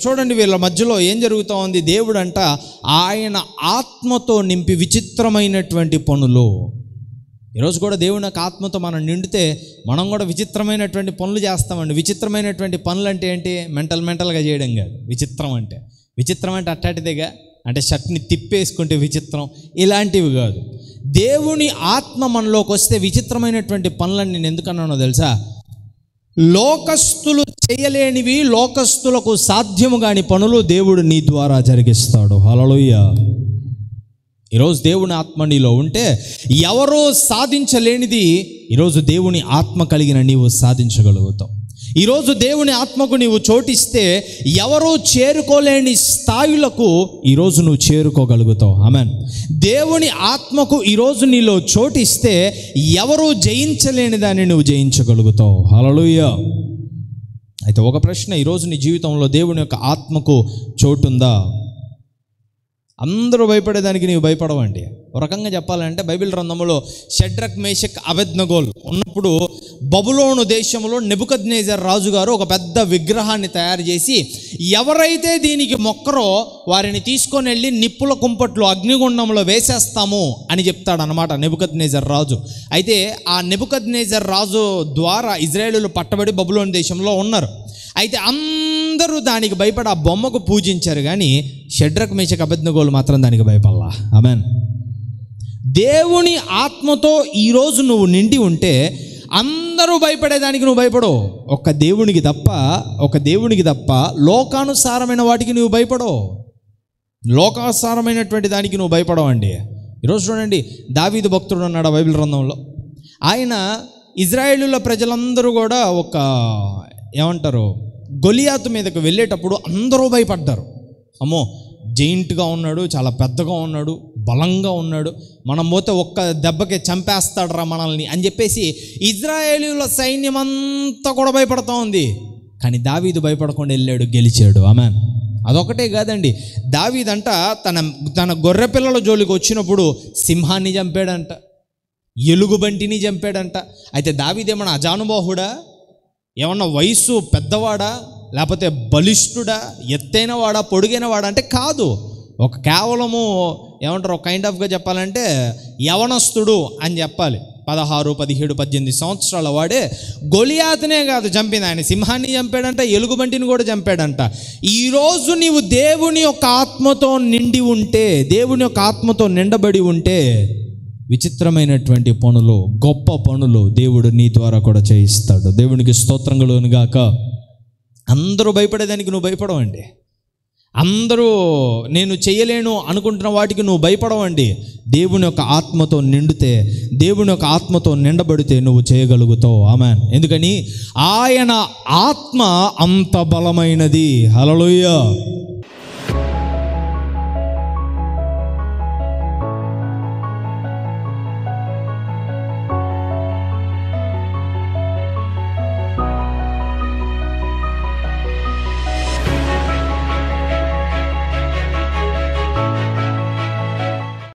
చూడండి, వీళ్ళ మధ్యలో ఏం జరుగుతూ ఉంది. దేవుడు అంట ఆయన ఆత్మతో నింపి విచిత్రమైనటువంటి పనులు. ఈరోజు కూడా దేవుని యొక్క ఆత్మతో మనం నిండితే మనం కూడా విచిత్రమైనటువంటి పనులు చేస్తామండి. విచిత్రమైనటువంటి పనులు అంటే ఏంటి? మెంటల్గా చేయడం కాదు. విచిత్రం అంటే అట్టాటిదేగా, అంటే షర్ట్ని తిప్పేసుకుంటే విచిత్రం, ఇలాంటివి కాదు. దేవుని ఆత్మ మనలోకి వస్తే విచిత్రమైనటువంటి పనులని నేను ఎందుకన్నానో తెలుసా? లోకస్తులు చేయలేనివి, లోకస్తులకు సాధ్యము కాని పనులు దేవుడు నీ ద్వారా జరిగిస్తాడు. హల్లెలూయా. ఈరోజు దేవుని ఆత్మ నీలో ఉంటే ఎవరో సాధించలేనిది ఈరోజు దేవుని ఆత్మ కలిగిన నీవు సాధించగలుగుతావు. ఈరోజు దేవుని ఆత్మకు నీవు చోటిస్తే ఎవరూ చేరుకోలేని స్థాయిలకు ఈరోజు నువ్వు చేరుకోగలుగుతావు. ఆమేన్. దేవుని ఆత్మకు ఈరోజు నీలో చోటిస్తే ఎవరూ జయించలేని దాన్ని నువ్వు జయించగలుగుతావు. హల్లెలూయా. అయితే ఒక ప్రశ్న, ఈరోజు నీ జీవితంలో దేవుని యొక్క ఆత్మకు చోటుందా? అందరూ భయపడేదానికి నీవు భయపడవండి. ఒక రకంగా చెప్పాలంటే బైబిల్ గ్రంథంలో షడ్రక్, మేషక్, అబేద్నెగోలు ఉన్నప్పుడు బబులోను దేశంలో నెబుకద్నెజర్ రాజు గారు ఒక పెద్ద విగ్రహాన్ని తయారు చేసి ఎవరైతే దీనికి మొక్కరో వారిని తీసుకొని వెళ్ళి నిప్పుల కుంపట్లు అగ్నిగుండంలో వేసేస్తాము అని చెప్తాడనమాట నెబుకద్నెజర్ రాజు. అయితే ఆ నెబుకద్నెజర్ రాజు ద్వారా ఇజ్రాయేలీలు పట్టబడి బబులోను దేశంలో ఉన్నారు. అయితే అందరూ దానికి భయపడి ఆ బొమ్మకు పూజించారు, కానీ షడ్రక్, మేషక్, అబేద్నెగోలు మాత్రం దానికి భయపడలా. ఆమేన్. దేవుని ఆత్మతో ఈరోజు నువ్వు నిండి ఉంటే అందరూ భయపడేదానికి నువ్వు భయపడవు. ఒక దేవునికి తప్ప లోకానుసారమైన వాటికి నువ్వు భయపడవు. లోకానుసారమైనటువంటి దానికి నువ్వు భయపడవు అండి. ఈరోజు చూడండి, దావీదు భక్తుడు ఉన్నాడు బైబిల్ గ్రంథంలో. ఆయన ఇజ్రాయేలుల ప్రజలందరూ కూడా గొలియాతు మీదకు వెళ్ళేటప్పుడు అందరూ భయపడ్డారు. అమ్మో, జైంట్గా ఉన్నాడు, చాలా పెద్దగా ఉన్నాడు, బలంగా ఉన్నాడు, మనం పోతే ఒక్క దెబ్బకి చంపేస్తాడరా మనల్ని అని చెప్పేసి ఇజ్రాయేలీయుల సైన్యం అంతా కూడా భయపడుతూ ఉంది. కానీ దావీదు భయపడకుండా వెళ్ళాడు, గెలిచాడు. ఆమేన్. అదొకటే కాదండి, దావీదంట తన గొర్రె పిల్లల జోలికి వచ్చినప్పుడు సింహాన్ని చంపాడంట, ఎలుగుబంటిని చంపాడంట. అయితే దావీదేమన్నా అజానుబాహుడా? ఏమన్నా వయసు పెద్దవాడా? లేకపోతే బలిష్ఠుడా? ఎత్తైన వాడా? పొడుగైన వాడా అంటే కాదు. కేవలము ఒక కైండ్ ఆఫ్గా చెప్పాలంటే యవనస్తుడు అని చెప్పాలి. 16, 17, 18 సంవత్సరాల వాడే గొలియాతునే కాదు చంపింది, ఆయన సింహాన్ని చంపాడంట, ఎలుగుబంటిని కూడా చంపాడంట. ఈరోజు నీవు దేవుని యొక్క ఆత్మతో నిండి ఉంటే, దేవుని యొక్క ఆత్మతో నిండబడి ఉంటే విచిత్రమైనటువంటి పనులు, గొప్ప పనులు దేవుడు నీ ద్వారా కూడా చేయిస్తాడు. దేవునికి స్తోత్రం కలుగును గాక. అందరూ భయపడేదానికి నువ్వు భయపడవండి. అందరూ నేను చేయలేను అనుకుంటున్న వాటికి నువ్వు భయపడవండి. దేవుని యొక్క ఆత్మతో నిండితే, దేవుని యొక్క ఆత్మతో నిండబడితే నువ్వు చేయగలుగుతావు. ఆమేన్. ఎందుకని ఆయన ఆత్మ అంత బలమైనది. హల్లెలూయా.